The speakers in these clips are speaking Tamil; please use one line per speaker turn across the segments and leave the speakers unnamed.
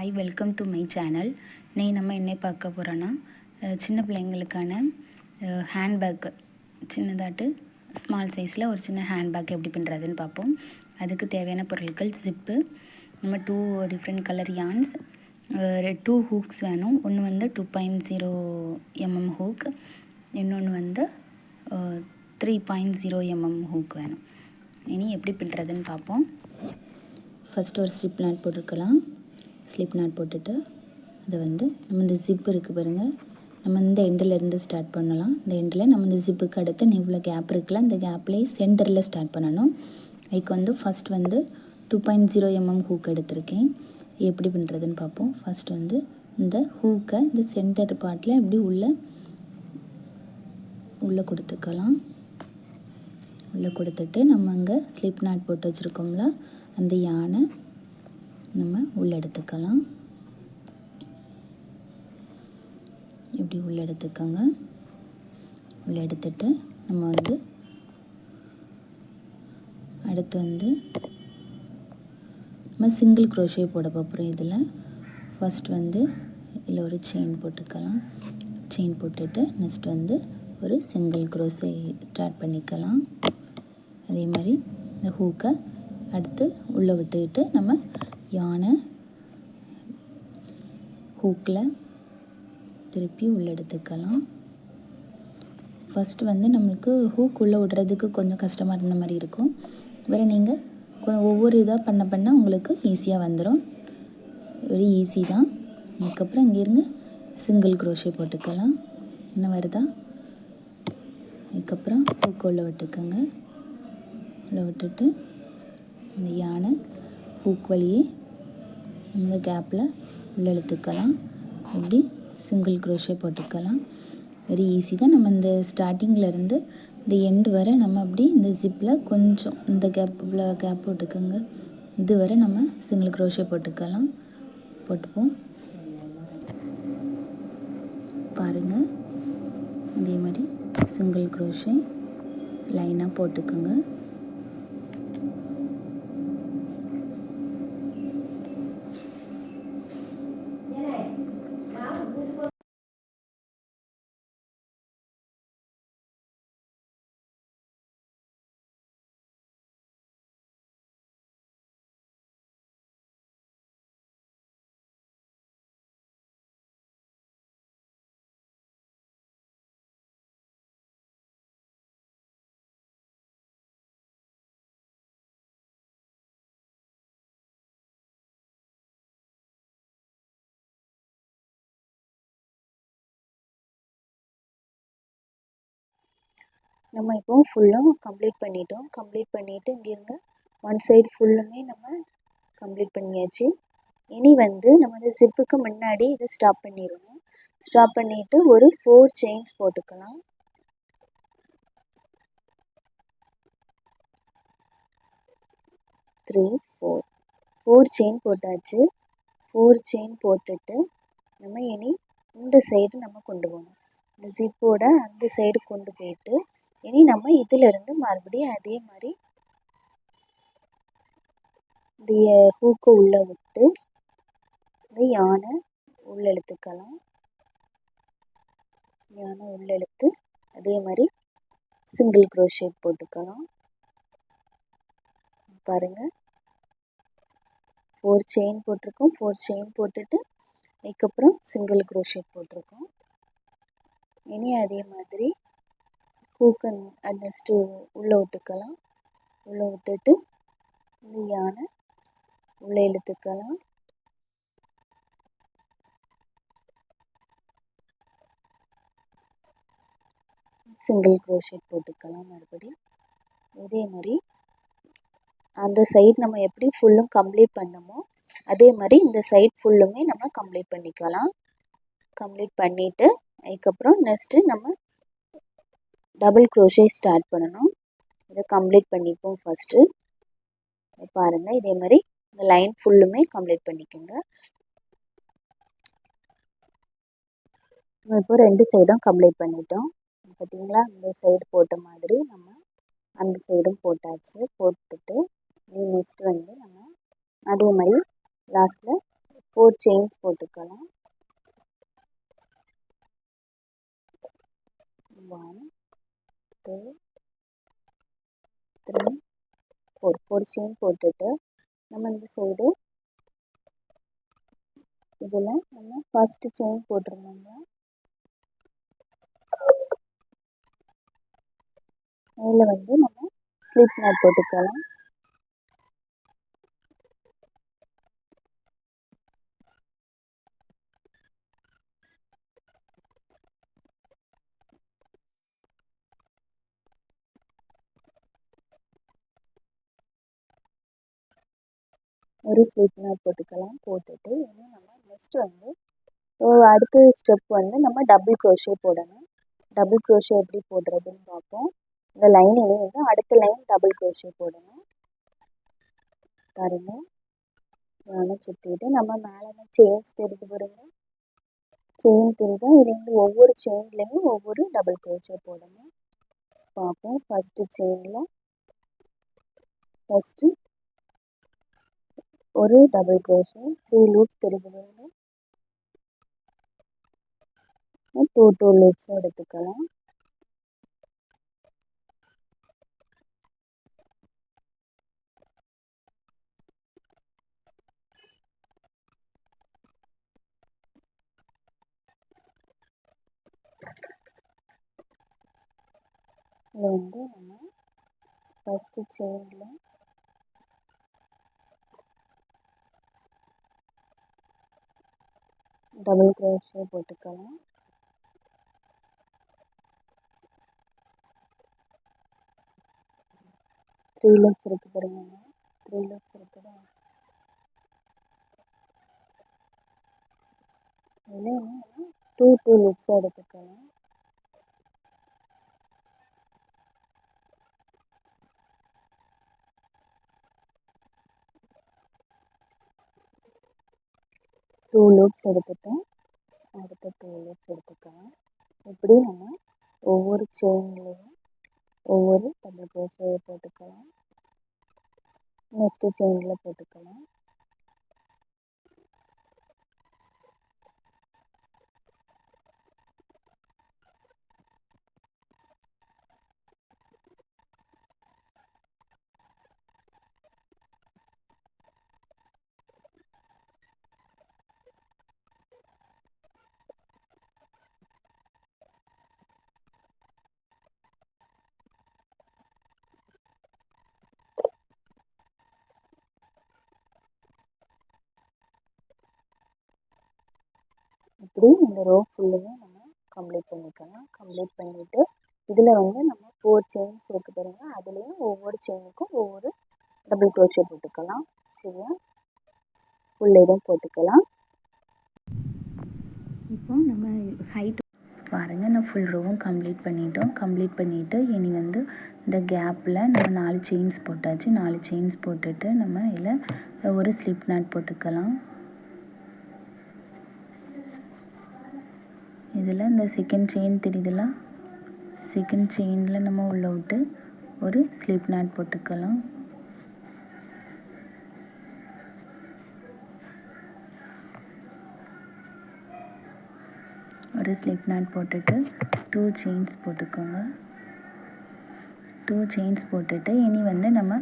Hi, welcome to my channel. இன்னைக்கு நம்ம என்ன பார்க்க போகிறோன்னா, சின்ன பிள்ளைங்களுக்கான ஹேண்ட்பேக், சின்னதாட்டு ஸ்மால் சைஸில் ஒரு சின்ன ஹேண்ட்பேக் எப்படி பண்ணுறதுன்னு பார்ப்போம். அதுக்கு தேவையான பொருட்கள் ஜிப்பு, நம்ம 2 டிஃப்ரெண்ட் கலர் யான்ஸ், 2 ஹூக்ஸ் வேணும். ஒன்று வந்து 2.0 mm ஹூக், இன்னொன்று வந்து 3.0 mm ஹூக் வேணும். இனி எப்படி பண்ணுறதுன்னு பார்ப்போம். ஃபஸ்ட்டு ஒரு ஸ்லிப் நாட் போட்டுக்கலாம். ஸ்லிப் நாட் போட்டுட்டு அதை வந்து நம்ம இந்த ஜிப்பு இருக்குது பாருங்கள், நம்ம இந்த எண்டிலேருந்து ஸ்டார்ட் பண்ணலாம். இந்த எண்டில் நம்ம இந்த ஜிப்புக்கு அடுத்து இவ்வளோ கேப் இருக்குல்ல, அந்த கேப்லேயே சென்டரில் ஸ்டார்ட் பண்ணணும். அதுக்கு வந்து ஃபஸ்ட் வந்து 2.0 mm ஹூக் எடுத்திருக்கேன். எப்படி பண்ணுறதுன்னு பார்ப்போம். ஃபஸ்ட் வந்து இந்த ஹூக்கை இந்த சென்டர் பார்ட்டில் இப்படி உள்ளே கொடுத்துக்கலாம். உள்ளே கொடுத்துட்டு நம்ம அங்கே ஸ்லிப் நாட் போட்டு வச்சுருக்கோம்ல, அந்த யானை நம்ம உள்ளே எடுத்துக்கலாம். இப்படி உள்ளே எடுத்துக்கோங்க. உள்ளே எடுத்துட்டு நம்ம வந்து அடுத்து வந்து நம்ம சிங்கிள் க்ரோஷே போட போகிறோம். இதில் ஃபஸ்ட் வந்து இதில் ஒரு செயின் போட்டுக்கலாம். செயின் போட்டுட்டு நெக்ஸ்ட் வந்து ஒரு சிங்கிள் க்ரோஷே ஸ்டார்ட் பண்ணிக்கலாம். அதே மாதிரி இந்த ஹூக்கை அடுத்து உள்ளே விட்டுக்கிட்டு நம்ம யானை ஹூக்கில் திருப்பி உள்ளே எடுத்துக்கலாம். ஃபஸ்ட்டு வந்து நம்மளுக்கு ஹூக் உள்ளே விடுறதுக்கு கொஞ்சம் கஷ்டமாக இருந்த மாதிரி இருக்கும். வேறு நீங்கள் ஒவ்வொரு இதாக பண்ண உங்களுக்கு ஈஸியாக வந்துடும். வெரி ஈஸி தான். அதுக்கப்புறம் இங்கே இருங்க சிங்கிள் க்ரோஷே போட்டுக்கலாம். என்ன வருதா? அதுக்கப்புறம் ஹூக் உள்ளே விட்டுக்கோங்க. உள்ளே விட்டுட்டு இந்த யானை ஹூக் வழியே இந்த கேப்பில் உள்ளே இழுத்துக்கலாம். இப்படி சிங்கிள் க்ரோஷே போட்டுக்கலாம். வெரி ஈஸி தான். நம்ம இந்த ஸ்டார்டிங்கிலேருந்து இந்த எண்டு வரை நம்ம அப்படி இந்த ஜிப்பில் கொஞ்சம் இந்த கேப் போட்டுக்கோங்க. இது வரை நம்ம சிங்கிள் க்ரோஷே போட்டுக்கலாம். போட்டுப்போம் பாருங்கள். அதே மாதிரி சிங்கிள் க்ரோஷே லைனாக போட்டுக்கோங்க. நம்ம இப்போ ஃபுல்லாக கம்ப்ளீட் பண்ணிட்டோம். கம்ப்ளீட் பண்ணிவிட்டு இங்கேருந்து ஒன் சைடு ஃபுல்லுமே நம்ம கம்ப்ளீட் பண்ணியாச்சு. இனி வந்து நம்ம இந்த ஜிப்புக்கு முன்னாடி இதை ஸ்டாப் பண்ணிடணும். ஸ்டாப் பண்ணிவிட்டு ஒரு 4 செயின்ஸ் போட்டுக்கலாம். ஃபோர் செயின் போட்டாச்சு. 4 செயின் போட்டுட்டு நம்ம இனி இந்த சைடு நம்ம கொண்டு போகணும். இந்த ஜிப்போட அந்த சைடு கொண்டு போயிட்டு இனி நம்ம இதிலிருந்து மறுபடியும் அதே மாதிரி இந்த ஹூக்கை உள்ளே விட்டு இந்த யானை உள்ளே இழுத்துக்கலாம். யானை உள்ளே இழுத்து அதே மாதிரி சிங்கிள் க்ரோஷேட் போட்டுக்கலாம். பாருங்கள், 4 செயின் போட்டிருக்கோம். 4 செயின் போட்டுட்டு அதுக்கப்புறம் சிங்கிள் க்ரோஷேட் போட்டிருக்கோம். இனி அதே மாதிரி ஹூக்கை நெக்ஸ்ட்டு உள்ளே விட்டுக்கலாம். உள்ளே விட்டுட்டு இந்த யானை உள்ளே இழுத்துக்கலாம். சிங்கிள் க்ரோஷேட் போட்டுக்கலாம். மறுபடியும் இதே மாதிரி அந்த சைடு நம்ம எப்படி ஃபுல்லும் கம்ப்ளீட் பண்ணமோ அதே மாதிரி இந்த சைடு ஃபுல்லுமே நம்ம கம்ப்ளீட் பண்ணிக்கலாம். கம்ப்ளீட் பண்ணிவிட்டு அதுக்கப்புறம் நெக்ஸ்ட்டு நம்ம டபுள் க்ரோஷே ஸ்டார்ட் பண்ணணும். இதை கம்ப்ளீட் பண்ணிப்போம் ஃபஸ்ட்டு. பாருங்கள், இதே மாதிரி இந்த லைன் ஃபுல்லுமே கம்ப்ளீட் பண்ணிக்கோங்க. நம்ம இப்போ 2 சைடும் கம்ப்ளீட் பண்ணிட்டோம். பார்த்தீங்களா, இந்த சைடு போட்ட மாதிரி நம்ம அந்த சைடும் போட்டாச்சு. போட்டுட்டு நெக்ஸ்ட் வந்து நம்ம அதே மாதிரி லாஸ்ட்டில் 4 செயின்ஸ் போட்டுக்கலாம். 1 2 3 4 செயின் போட்டுட்டு நம்ம இந்த சைடு இதில் நம்ம ஃபஸ்ட்டு செயின் போட்டுருந்தோங்க. மேலே வந்து நம்ம ஸ்லிப் நாட் போட்டுக்கலாம். ஒரு ஸ்லிப் நாட் போட்டுக்கலாம். போட்டுட்டு இன்னும் நம்ம நெக்ஸ்ட் வந்து அடுத்த ஸ்டெப் வந்து நம்ம டபுள் க்ரோஷே போடணும். டபுள் க்ரோஷே எப்படி போடுறதுன்னு பார்ப்போம். இந்த லைனிலே வந்து அடுத்த லைன் டபுள் க்ரோஷே போடணும். பாருங்க, நானும் சுற்றிட்டு நம்ம மேலே செயின்ஸ் தெரிஞ்சு பாருங்க, செயின் தெரிஞ்சா இதுலேருந்து ஒவ்வொரு செயின்லேயும் ஒவ்வொரு டபுள் க்ரோஷே போடணும். பார்ப்போம். ஃபஸ்ட்டு செயினில் ஃபஸ்ட்டு ஒரு டபுள் க்ரோஷே, 3 லூப்ஸ் தெரிஞ்சு பாருங்க. 2 லூப்ஸ் எடுத்துக்கலாம். இதில் வந்து நம்ம ஃபஸ்ட்டு செயினில் டபுள் க்ரோஷே போட்டுக்கலாம். த்ரீ லூப்ஸ் இருக்கு பாருங்க, 3 லூப்ஸ் இருக்குதா. இதில் 2 லூப்ஸ் எடுத்துக்கலாம். டூ லூப்ஸ் எடுத்துட்டோம். அடுத்த 2 லூப்ஸ் எடுத்துக்கலாம். இப்படி நம்ம ஒவ்வொரு செயின்லேயும் ஒவ்வொரு டபுள் க்ரோஷே போட்டுக்கலாம். நெக்ஸ்ட்டு செயினில் போட்டுக்கலாம். இப்படி இந்த ரோ ஃபுல்லுமே நம்ம கம்ப்ளீட் பண்ணிக்கலாம். கம்ப்ளீட் பண்ணிவிட்டு இதில் வந்து நம்ம 4 செயின்ஸ் இருக்குது பாருங்க, அதுலேயும் ஒவ்வொரு செயினுக்கும் ஒவ்வொரு டபுள் க்ரோஷே போட்டுக்கலாம். சரியா, ஃபுல் இதுவும் போட்டுக்கலாம். இப்போ நம்ம ஹைட் பாருங்கள், நான் ஃபுல் ரோவும் கம்ப்ளீட் பண்ணிட்டோம். கம்ப்ளீட் பண்ணிவிட்டு இனி வந்து இந்த கேப்பில் நம்ம 4 செயின்ஸ் போட்டாச்சு. 4 செயின்ஸ் போட்டுட்டு நம்ம இதில் ஒரு ஸ்லிப் நாட் போட்டுக்கலாம். இதில் இந்த செகண்ட் செயின் தெரியுதுல, செகண்ட் செயினில் நம்ம உள்ள விட்டு ஒரு ஸ்லிப் நாட் போட்டுக்கலாம். ஒரு ஸ்லிப் நாட் போட்டுட்டு 2 செயின்ஸ் போட்டுக்கோங்க. 2 செயின்ஸ் போட்டுட்டு இனி வந்து நம்ம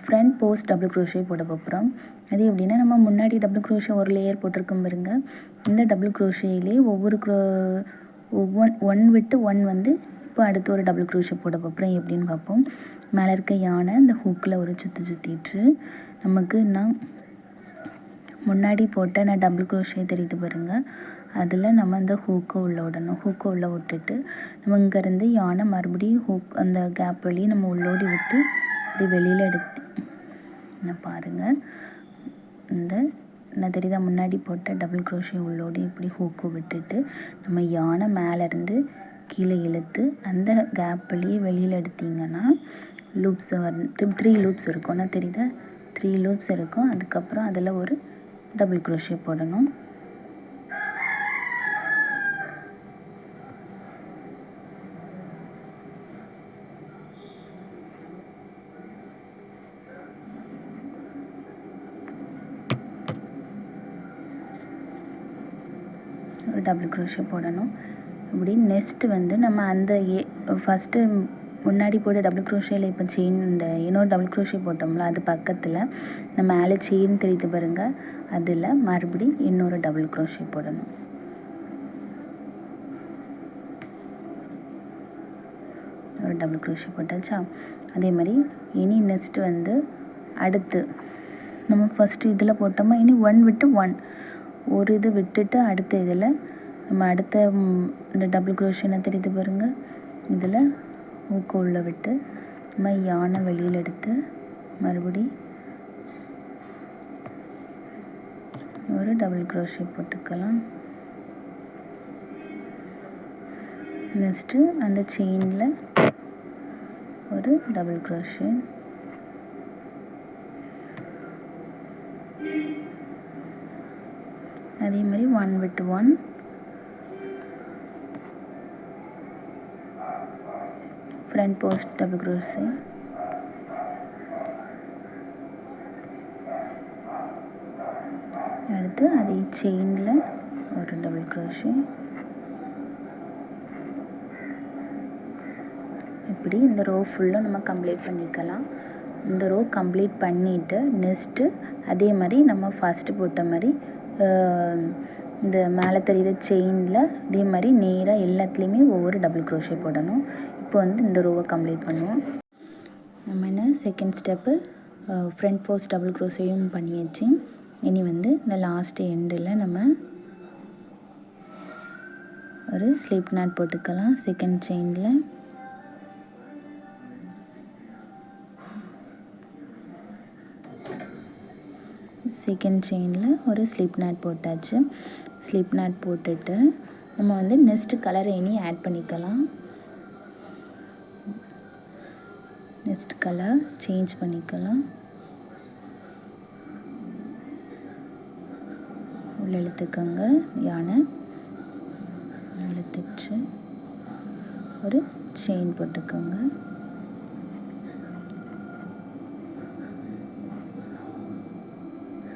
ஃப்ரண்ட் போஸ்ட் டபுள் க்ரோஷே போட போகிறோம். அது எப்படின்னா, நம்ம முன்னாடி டபுள் க்ரோஷே ஒரு லேயர் போட்டிருக்கோம் பாருங்க, இந்த டபுள் க்ரோஷேலே ஒவ்வொரு ஒன் விட்டு ஒன் வந்து இப்போ அடுத்து ஒரு டபுள் க்ரோஷே போட போகிறோம். எப்படின்னு பார்ப்போம். மேலே இருக்க யானை இந்த ஹூக்கில் ஒரு சுற்றிட்டு நமக்கு நான் முன்னாடி போட்ட நான் டபுள் க்ரோஷே தெரியுது பாருங்கள், அதில் நம்ம இந்த ஹூக்கை உள்ளே விடணும். ஹூக்கை உள்ளே விட்டுட்டு நம்ம இங்கேருந்து யானை மறுபடியும் ஹூக் அந்த கேப் வழி நம்ம உள்ளோடி விட்டு இப்படி வெளியில் எடுத்து பாருங்கள். இந்த நான் தெரியுதா, முன்னாடி போட்ட டபுள் க்ரோஷே உள்ளோடி இப்படி ஹூக்கு விட்டுட்டு நம்ம யானை மேலேருந்து கீழே இழுத்து அந்த கேப் வழியே வெளியில் எடுத்திங்கன்னா லூப்ஸ் வந்து 3 லூப்ஸ் இருக்கும். நான் தெரியுதா, 3 லூப்ஸ் இருக்கும். அதுக்கப்புறம் அதில் ஒரு டபுள் க்ரோஷே போடணும். ஒரு டபுள் க்ரோஷே போடணும். இப்படி நெக்ஸ்ட்டு வந்து நம்ம அந்த ஃபஸ்ட்டு முன்னாடி போட்ட டபுள் க்ரோஷேயில் இப்போ செயின் இந்த இன்னொரு டபுள் க்ரோஷே போட்டோம்ல, அது பக்கத்தில் நம்ம மேலே செயின் தெரியுது பாருங்கள், அதில் மறுபடி இன்னொரு டபுள் க்ரோஷே போடணும். ஒரு டபுள் க்ரோஷே போட்டாச்சா? அதே மாதிரி இனி நெக்ஸ்ட்டு வந்து அடுத்து நம்ம ஃபஸ்ட்டு இதில் போட்டோமா, இனி 1 விட்டு 1 ஒரு இது விட்டுட்டு அடுத்த இதில் நம்ம அடுத்த இந்த டபுள் க்ரோஷே தெரியுது பாருங்கள், இதில் ஊக்க உள்ள விட்டு நம்ம யானை வெளியில் எடுத்து மறுபடி ஒரு டபுள் க்ரோஷே போட்டுக்கலாம். நெக்ஸ்ட்டு அந்த செயினில் ஒரு டபுள் க்ரோஷே, அதே மாதிரி 1 விட்டு 1 ஃப்ரண்ட் போஸ்ட் டபுள் க்ரோஷே, அடுத்து அதே செயினில் ஒரு டபுள் க்ரோஷே. இப்படி இந்த ரோ ஃபுல்லாக நம்ம கம்ப்ளீட் பண்ணிக்கலாம். இந்த ரோ கம்ப்ளீட் பண்ணிவிட்டு நெக்ஸ்ட்டு அதே மாதிரி நம்ம ஃபஸ்ட்டு போட்ட மாதிரி இந்த மேலே தெரிகிற செயினில் இதே மாதிரி நேராக எல்லாத்துலேயுமே ஒவ்வொரு டபுள் க்ரோஷே போடணும். இப்போ வந்து இந்த ரோவை கம்ப்ளீட் பண்ணுவோம். நம்ம என்ன second step front post double க்ரோஷேயும் பண்ணியாச்சு. இனி வந்து இந்த லாஸ்ட் எண்டில் நம்ம ஒரு ஸ்லிப் நாட் போட்டுக்கலாம். செகண்ட் செயினில் ஒரு ஸ்லிப் நாட் போட்டாச்சு. ஸ்லிப் நாட் போட்டுட்டு நம்ம வந்து நெக்ஸ்ட்டு கலர் இனி ஆட் பண்ணிக்கலாம். நெக்ஸ்ட் கலர் சேஞ்ச் பண்ணிக்கலாம். உள்ள இழுத்துக்கோங்க, யானை இழுத்துச்சு ஒரு செயின் போட்டுக்கோங்க.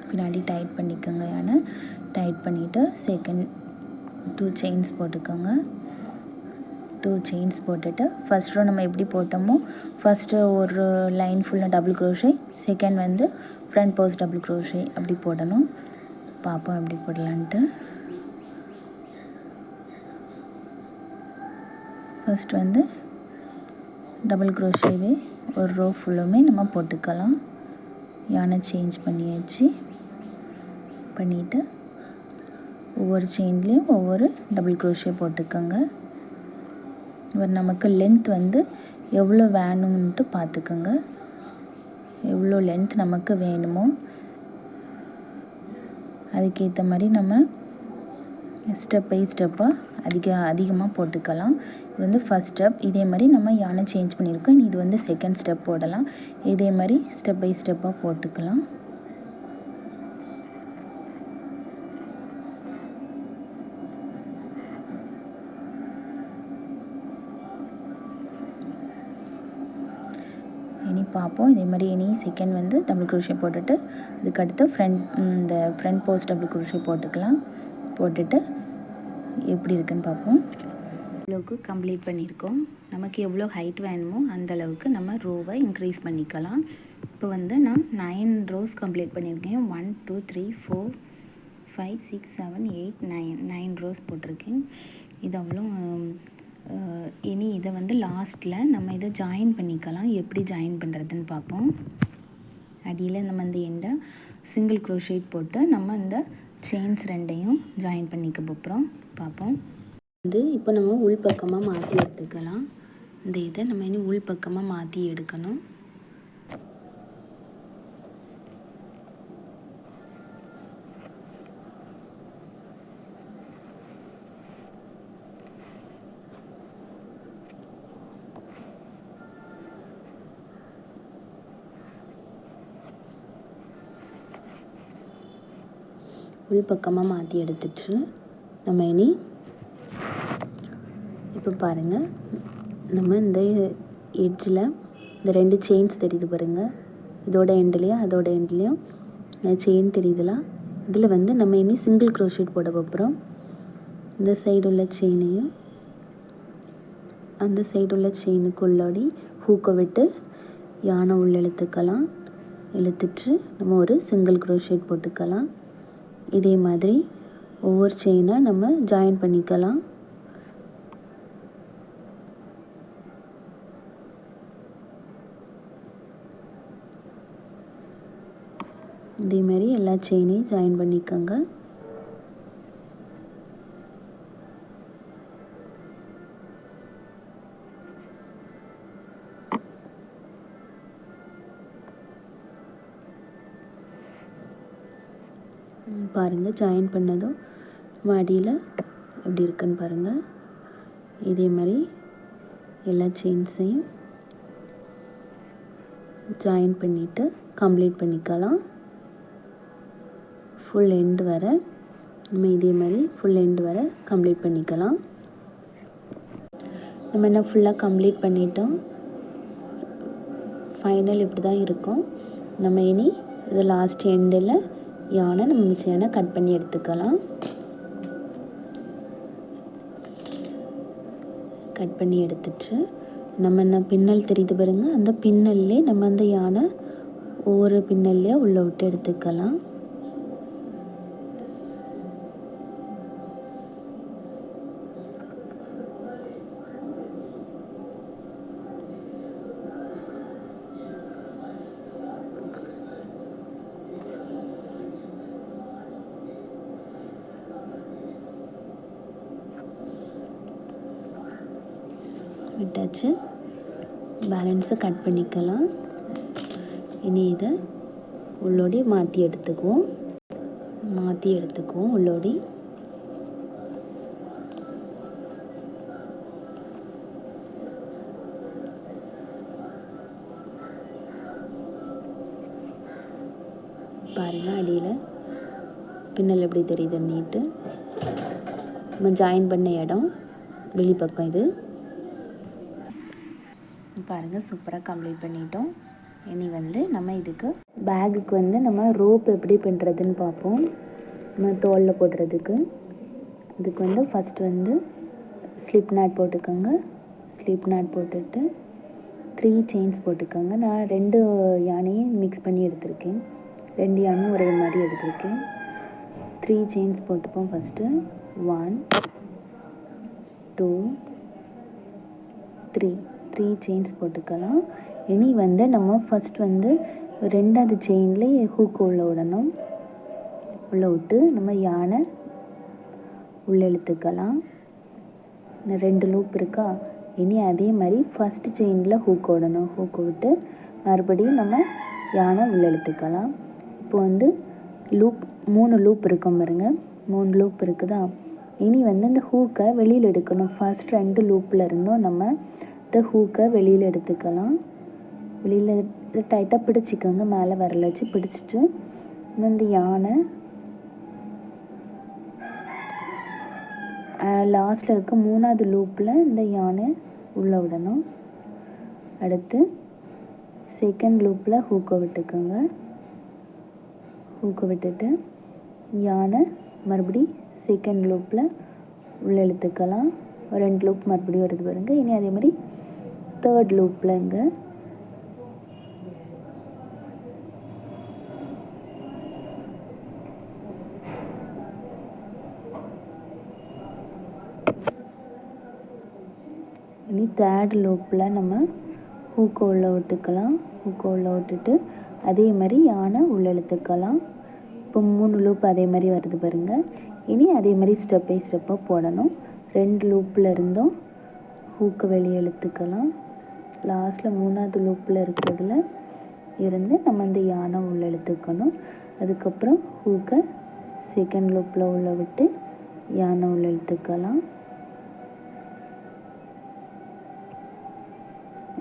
பின்னாடி டைட் பண்ணிக்கோங்க, யானை டைட் பண்ணிவிட்டு செகண்ட் 2 செயின்ஸ் போட்டுக்கோங்க. 2 செயின்ஸ் போட்டுட்டு ஃபஸ்ட் ரோ நம்ம எப்படி போட்டோமோ ஃபஸ்ட்டு ஒரு லைன் ஃபுல்லாக டபுள் க்ரோஷே, செகண்ட் வந்து ஃப்ரண்ட் போஸ்ட் டபுள் க்ரோஷே அப்படி போடணும். பார்ப்போம் எப்படி போடலான்ட்டு. ஃபஸ்ட் வந்து டபுள் க்ரோஷேவே ஒரு ரோ ஃபுல்லுமே நம்ம போட்டுக்கலாம். யானை சேஞ்ச் பண்ணியாச்சு. பண்ணிவிட்டு ஒவ்வொரு செயின்லேயும் ஒவ்வொரு டபுள் க்ரோஷே போட்டுக்கோங்க. நமக்கு லென்த் வந்து எவ்வளோ வேணும்ன்ட்டு பார்த்துக்கோங்க. எவ்வளோ லென்த் நமக்கு வேணுமோ அதுக்கேற்ற மாதிரி நம்ம ஸ்டெப் பை ஸ்டெப்பாக அதிகமாக போட்டுக்கலாம். இது வந்து ஃபஸ்ட் ஸ்டெப். இதே மாதிரி நம்ம யானை சேஞ்ச் பண்ணியிருக்கோம். இது வந்து செகண்ட் ஸ்டெப் போடலாம். இதே மாதிரி ஸ்டெப் பை ஸ்டெப்பாக போட்டுக்கலாம். இனி பார்ப்போம். இதே மாதிரி இனி செகண்ட் வந்து டபுள் க்ரோஷே போட்டுட்டு அதுக்கடுத்து ஃப்ரண்ட் போஸ்ட் டபுள் க்ரோஷே போட்டுக்கலாம். போட்டுட்டு எப்படி இருக்குன்னு பார்ப்போம். அளவுக்கு கம்ப்ளீட் பண்ணியிருக்கோம். நமக்கு எவ்வளோ ஹைட் வேணுமோ அந்த அளவுக்கு நம்ம ரோவை இன்க்ரீஸ் பண்ணிக்கலாம். இப்போ வந்து நான் 9 ரோஸ் கம்ப்ளீட் பண்ணியிருக்கேன். 1 2 3 4 5 6 7 8 9 ரோஸ் போட்டிருக்கேன். இது அவ்வளோ. இனி இதை வந்து லாஸ்ட்டில் நம்ம இதை ஜாயின் பண்ணிக்கலாம். எப்படி ஜாயின் பண்ணுறதுன்னு பார்ப்போம். அடியில் நம்ம இந்த எண்டை சிங்கிள் க்ரோஷேட் போட்டு நம்ம இந்த செயின்ஸ் ரெண்டையும் ஜாயின் பண்ணிக்க போகிறோம். பார்ப்போம். இப்போ நம்ம உள் பக்கமாக மாற்றி எடுத்துக்கலாம். இந்த இதை நம்ம இனி உள் பக்கமாக மாற்றி எடுக்கணும். உள் பக்கமாக மாற்றி எடுத்துட்டு நம்ம இனி இப்போ பாருங்கள், நம்ம இந்த எட்ஜில் இந்த 2 செயின்ஸ் தெரியுது பாருங்கள். இதோட எண்ட்லேயும் அதோட எண்ட்லேயும் செயின் தெரியுதுல. இதில் வந்து நம்ம இனி சிங்கிள் க்ரோஷேட் போட போகிறோம். இந்த சைடு உள்ள செயினையும் அந்த சைடு உள்ள செயினுக்கு உள்ளாடி ஹூக்கை விட்டு யானை உள்ள இழுத்துக்கலாம். இழுத்துட்டு நம்ம ஒரு சிங்கிள் க்ரோஷேட் போட்டுக்கலாம். இதே மாதிரி ஒவ்வொரு செயினை நம்ம ஜாயின் பண்ணிக்கலாம். இதே மாதிரி எல்லா செயினையும் ஜாயின் பண்ணிக்கோங்க. பாருங்கள், ஜாயின் பண்ணதும் நம்ம அடியில் எப்படி இருக்குன்னு பாருங்கள். இதே மாதிரி எல்லா செயின்ஸையும் ஜாயின் பண்ணிவிட்டு கம்ப்ளீட் பண்ணிக்கலாம். ஃபுல் எண்டு வர நம்ம இதே மாதிரி ஃபுல் எண்டு வர கம்ப்ளீட் பண்ணிக்கலாம். நம்ம என்ன ஃபுல்லாக கம்ப்ளீட் பண்ணிட்டோம். ஃபைனல் இப்படி தான் இருக்கும். நம்ம இனி இது லாஸ்ட் எண்டில் யானை நம்ம மிஷினை கட் பண்ணி எடுத்துக்கலாம். கட் பண்ணி எடுத்துட்டு நம்ம என்ன பின்னல் தெரியுது பாருங்க, அந்த பின்னல்லே நம்ம அந்த யானை ஒவ்வொரு பின்னல்லையே உள்ளே விட்டு எடுத்துக்கலாம். விட்டாச்சு. பேலன்ஸை கட் பண்ணிக்கலாம். இனி இதை உள்ளோடி மாற்றி எடுத்துக்குவோம். உள்ளோடி பாருங்கள், அடியில் பின்னல் எப்படி தெரியுதுன்னுட்டு நம்ம ஜாயின் பண்ண இடம் வெளிப்பக்கம். இது பாருங்கள், சூப்பராக கம்ப்ளீட் பண்ணிட்டோம். இனி நம்ம இதுக்கு பேகுக்கு நம்ம ரோப் எப்படி பண்ணுறதுன்னு பார்ப்போம். நம்ம தோலில் போடுறதுக்கு இதுக்கு ஃபஸ்ட்டு ஸ்லிப் நாட் போட்டுக்கோங்க. ஸ்லிப் நாட் போட்டுட்டு 3 செயின்ஸ் போட்டுக்கோங்க. நான் 2 யானையும் மிக்ஸ் பண்ணி எடுத்திருக்கேன். 2 யானையும் ஒரே மாதிரி எடுத்திருக்கேன். 3 செயின்ஸ் போட்டுப்போம். ஃபஸ்ட்டு 1 2 3 செயின்ஸ் போட்டுக்கலாம். இனி நம்ம ஃபஸ்ட் 2வது செயின்லேயே ஹூக்கு உள்ளே விடணும். உள்ளே விட்டு நம்ம யானை உள்ளே இழுத்துக்கலாம். இந்த 2 லூப் இருக்கா, இனி அதே மாதிரி ஃபஸ்ட்டு செயினில் ஹூக்கு விடணும். ஹூக்கு விட்டு மறுபடியும் நம்ம யானை உள்ளே இழுத்துக்கலாம். இப்போ லூப் 3 லூப் இருக்கும் பாருங்க, 3 லூப் இருக்குதா. இனி இந்த ஹூக்கை வெளியில் எடுக்கணும். ஃபஸ்ட் 2 லூப்பில் இருந்தும் நம்ம இந்த ஹூக்கை வெளியில் எடுத்துக்கலாம். வெளியில் டைட்டாக பிடிச்சிக்கோங்க. மேலே விரல வச்சு பிடிச்சிட்டு இந்த யானை லாஸ்ட்டில் இருக்க 3வது லூப்பில் இந்த யானை உள்ளே விடணும். அடுத்து செகண்ட் லூப்பில் ஹூக்கை விட்டுக்கோங்க. ஹூக்கை விட்டுட்டு யானை மறுபடி செகண்ட் லூப்பில் உள்ளே இழுத்துக்கலாம். 2 லூப் மறுபடியும் வருது பாருங்க. இனி அதே மாதிரி தேர்ட் லூப்பில் இனி தேர்ட் லூப்பில் நம்ம ஹூக்கை உள்ளே விட்டுக்கலாம். ஹூக்கை உள்ளே விட்டுட்டு அதே மாதிரி யானை உள்ளே இழுத்துக்கலாம். இப்போ 3 லூப் அதே மாதிரி வருது பாருங்கள். இனி அதே மாதிரி ஸ்டெப் பை ஸ்டெப்பாக போடணும். 2 லூப்பில் இருந்தும் ஹூக்கை வெளியே இழுத்துக்கலாம். லாஸ்ட்டில் 3வது லூப்பில் இருக்கிறதுல இருந்து நம்ம இந்த யானை உள்ளே இழுத்துக்கணும். அதுக்கப்புறம் ஹூக்கை செகண்ட் லூப்பில் உள்ளே விட்டு யானை உள்ளே இழுத்துக்கலாம்.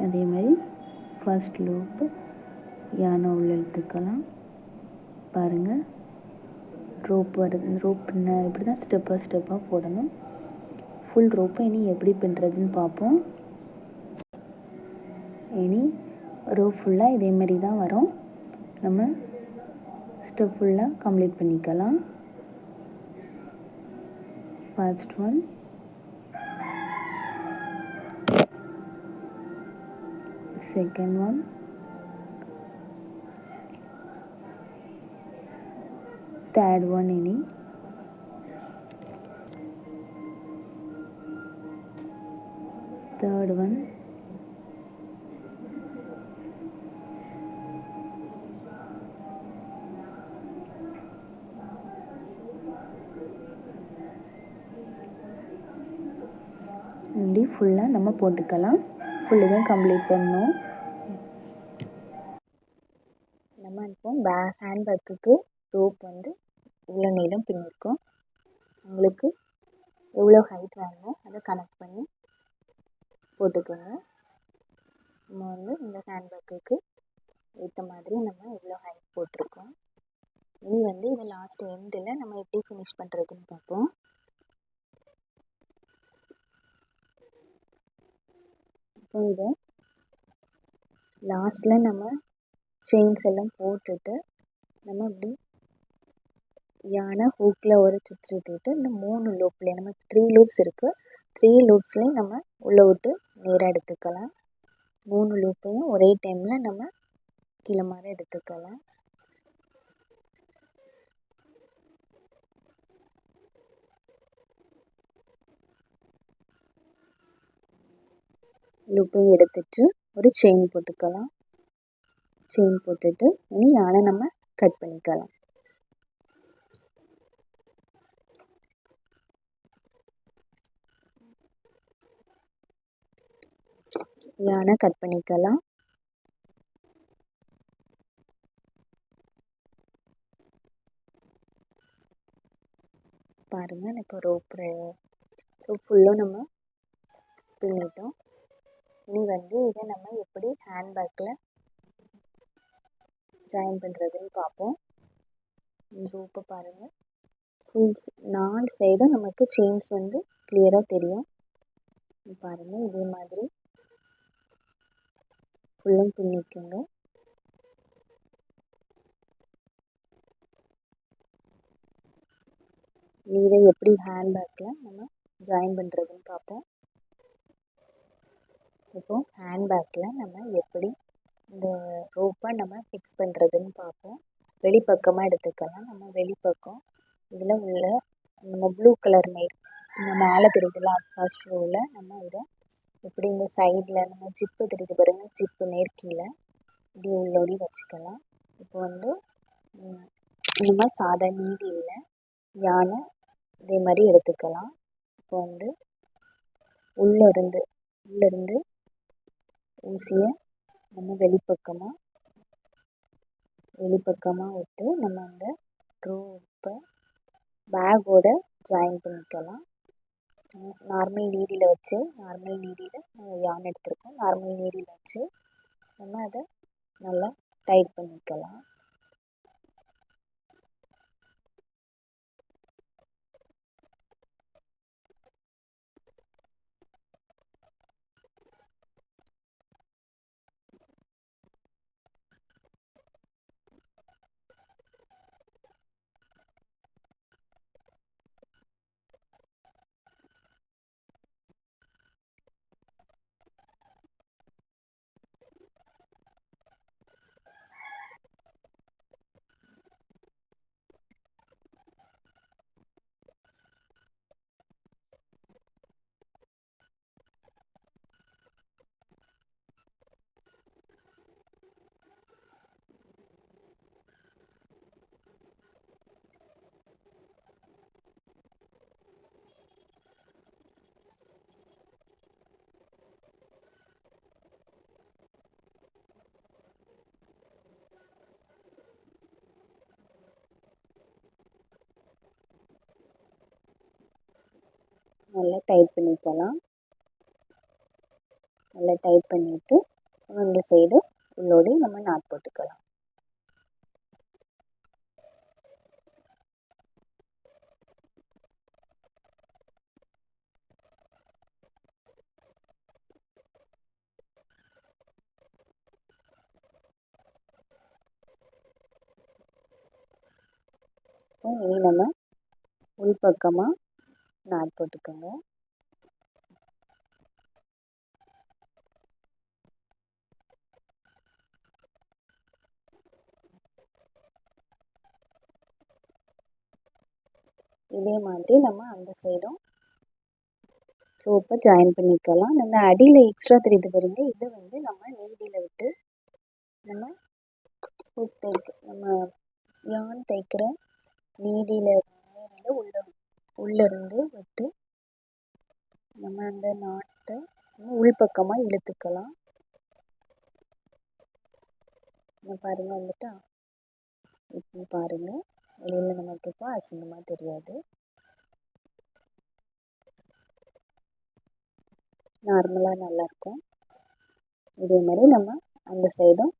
அதே மாதிரி ஃபர்ஸ்ட் லூப்பு யானை உள்ளே இழுத்துக்கலாம். பாருங்கள், ரோப் வருது. ரோப் இப்படி தான் ஸ்டெப்பாக போடணும். ஃபுல் ரோப்பை இனி எப்படி பின்னுறதுன்னு பார்ப்போம். இனி ரோப் ஃபுல்லாக இதே மாதிரி தான் வரும். நம்ம ஸ்டெப் ஃபுல்லாக கம்ப்ளீட் பண்ணிக்கலாம். First one, second one, third one ini, third one, இப்படி ஃபுல்லாக நம்ம போட்டுக்கலாம். ஃபுல்லு தான் கம்ப்ளீட் பண்ணணும். நம்ம இப்போ ஹேண்ட்பேக்குக்கு ரோப் வந்து இவ்வளோ நீளம் பின்னிருக்கோம். உங்களுக்கு எவ்வளோ ஹைட் வேணுமோ அதை கனெக்ட் பண்ணி போட்டுக்கோங்க. நம்ம வந்து இந்த ஹேண்ட்பேக்குக்கு ஏற்ற மாதிரி நம்ம இவ்வளோ ஹைட் போட்டிருக்கோம். இனி வந்து இதை லாஸ்ட் எண்டில் நம்ம எப்படி ஃபினிஷ் பண்ணுறதுன்னு பார்ப்போம். இப்போ இதை லாஸ்ட்டில் நம்ம செயின்ஸ் எல்லாம் போட்டுட்டு நம்ம இப்படி யானை ஹூக்கில் ஒரு சுற்றிட்டு இந்த 3 லூப்லேயே நம்ம 3 லூப்ஸ் இருக்குது. 3 லூப்ஸ்லேயும் நம்ம உள்ளே விட்டு நேராக எடுத்துக்கலாம். 3 லூப்பையும் ஒரே டைமில் நம்ம கீழே மாதிரி எடுத்துக்கலாம். லூப்பையும் எடுத்துட்டு ஒரு செயின் போட்டுக்கலாம். செயின் போட்டுட்டு இனி யானை நம்ம கட் பண்ணிக்கலாம். யானை கட் பண்ணிக்கலாம். பாருங்கள், இப்போ ரோப் ஃபுல்லும் நம்ம பின்னிட்டோம். இனி வந்து இதை நம்ம எப்படி ஹேண்ட்பேக்கில் ஜாயின் பண்ணுறதுன்னு பார்ப்போம். ரோப்பை பாருங்கள், ஃபுல் 4 சைடும் நமக்கு செயின்ஸ் வந்து கிளியராக தெரியும். பாருங்கள், இதே மாதிரி ஃபுல்லும் பின்னிக்கோங்க. இதை எப்படி ஹேண்ட்பேக்கில் நம்ம ஜாயின் பண்ணுறதுன்னு பார்ப்போம். இப்போது ஹேண்ட்பேக்கில் நம்ம எப்படி இந்த ரோப்பை நம்ம ஃபிக்ஸ் பண்ணுறதுன்னு பார்ப்போம். வெளிப்பக்கமாக எடுத்துக்கலாம். நம்ம வெளிப்பக்கம் இதில் உள்ள நம்ம ப்ளூ கலர் இந்த மேலே தெரியுதுல ஃபர்ஸ்ட் ரோவில் நம்ம இதை இப்படி இந்த சைடில் நம்ம ஜிப்பு தெரியுது பாருங்கள், ஜிப்பு நேர்கீழே இப்படி உள்ளோடி வச்சுக்கலாம். இப்போ வந்து நம்ம சாதா நீடியில் யானை இதே மாதிரி எடுத்துக்கலாம். இப்போ வந்து உள்ளேருந்து ஊசியை நம்ம வெளிப்பக்கமாக விட்டு நம்ம அந்த ரோப்பை பேக்கோட ஜாயின் பண்ணிக்கலாம். நார்மல் நீடியில் நம்ம யானை எடுத்துருக்கோம். நார்மல் நீடியில் வச்சு நம்ம அதை நல்லா டைட் பண்ணிக்கலாம். நல்லா டைட் பண்ணிக்கலாம். நல்லா டைட் பண்ணிவிட்டு இந்த சைடு உள்ளோடி நம்ம நாட் போட்டுக்கலாம். இனி நம்ம உள்பக்கமாக நாட் போட்டுக்கோங்க. இதே மாதிரி நம்ம அந்த சைடும் ரோப்பை ஜாயின் பண்ணிக்கலாம். நம்ம அடியில் எக்ஸ்ட்ரா தெரியுது பாருங்க, இதை வந்து நம்ம நீடியில் விட்டு நம்ம நம்ம யான் தைக்கிற நீடியில் உள்ளேருந்து விட்டு நம்ம அந்த நாட்டை உள்பக்கமாக இழுத்துக்கலாம். பாருங்கள் வந்துட்டா, இப்போ பாருங்கள் வெளியில் நமக்கு இப்போ அசிங்கமாக தெரியாது. நார்மலாக நல்லாயிருக்கும். இதே மாதிரி நம்ம அந்த சைடும்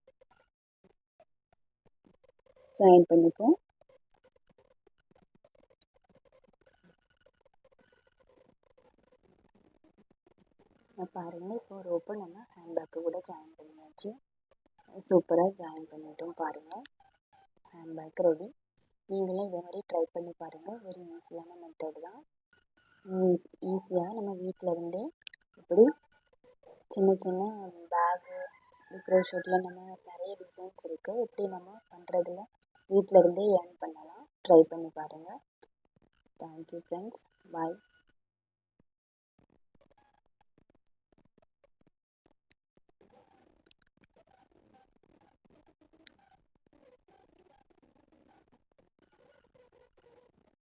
ஜாயின் பண்ணிப்போம். பாருங்கள் இப்போ ரோப்பை நம்ம ஹேண்ட்பேக்கு கூட ஜாயின் பண்ணியாச்சு. சூப்பராக ஜாயின் பண்ணிட்டோம். பாருங்கள் ஹேண்ட்பேக் ரெடி. நீங்களும் இதே மாதிரி ட்ரை பண்ணி பாருங்கள். ஒரு ஈஸியான மெத்தட் தான். ஈஸியாக நம்ம வீட்டில் இருந்தே இப்படி சின்ன சின்ன பேகு க்ரோஷேட்டில் நம்ம நிறைய டிசைன்ஸ் இருக்குது. எப்படி நம்ம பண்ணுறதுல வீட்டில் இருந்தே ஏர்ன் பண்ணலாம். ட்ரை பண்ணி பாருங்கள். Thank you friends. பாய்.